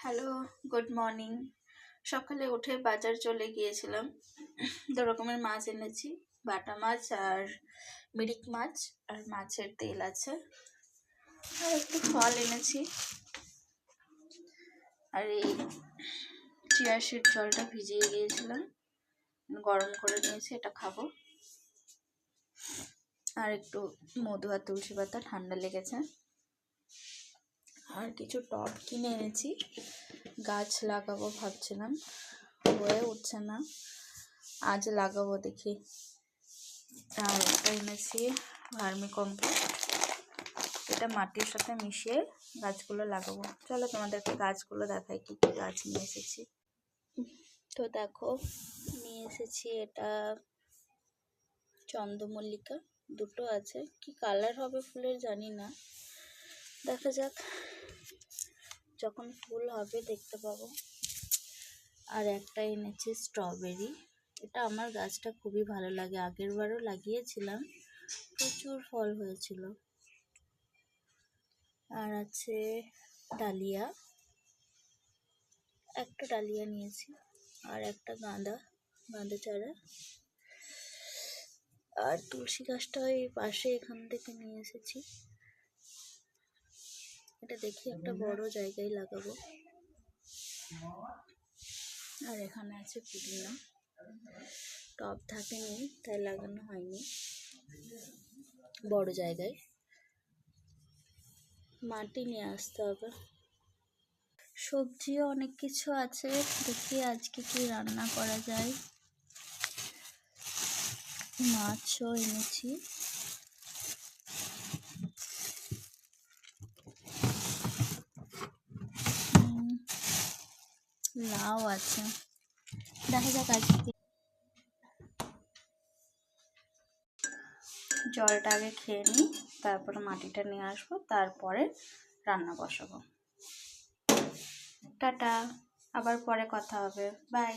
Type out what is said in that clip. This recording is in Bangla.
Hello, good morning. সকালে উঠে বাজার চলে গিয়েছিলাম। 2 রকমের মাছ এনেছি, বাটা মাছ আর মিরিক মাছ, আর মাছের তেল আছে, আর একটু ফল এনেছি। আর এই চিয়া সিড জলটা ভিজিয়ে গিয়েছিলাম, গরম করে নিয়েছি, এটা খাবো। আর একটু মধু আর তুলসী পাতা, ঠান্ডা লেগেছে। আর কিছু টব কিনে এনেছি, গাছ লাগাবো ভাবছিলাম, হয়ে উঠছে না, আজ লাগাবো দেখি। আর এটা এনেছি ভার্মি কম্পোস্ট, এটা মাটির সাথে মিশিয়ে গাছগুলো লাগাবো। চলো তোমাদেরকে গাছগুলো দেখাই, কি কি গাছ নিয়ে এসেছি। তো দেখো, নিয়ে এসেছি এটা চন্দ্রমল্লিকা, দুটো আছে, কি কালার হবে ফুলের জানি না, দেখা যাক, যখন ফুল হবে দেখতে পাবো। আর একটা এনেছি স্ট্রবেরি, এটা আমার গাছটা খুবই ভালো লাগে, আগের বারও লাগিয়েছিলাম, প্রচুর ফল হয়েছিল। আর আছে ডালিয়া, একটা ডালিয়া নিয়েছি, আর একটা গাঁদা চারা। আর তুলসী গাছটা ওই পাশে এখান থেকে নিয়ে এসেছি, এটা দেখি একটা বড় জায়গায় লাগাবো। আর এখানে আছে পুদিনা, টব থাকেনি তাই লাগানো হয়নি, বড় জায়গায় মাটি নিয়ে আসতে হবে। সবজিও অনেক কিছু আছে, দেখি আজকে কি রান্না করা যায়। মাছও এনেছি, লাউ আছে, দেখা যাক আজকে। জলটা আগে খেয়ে নিই, তারপরে মাটিটা নিয়ে আসবো, তারপরে রান্না বসাবো। টাটা, আবার পরে কথা হবে, বাই।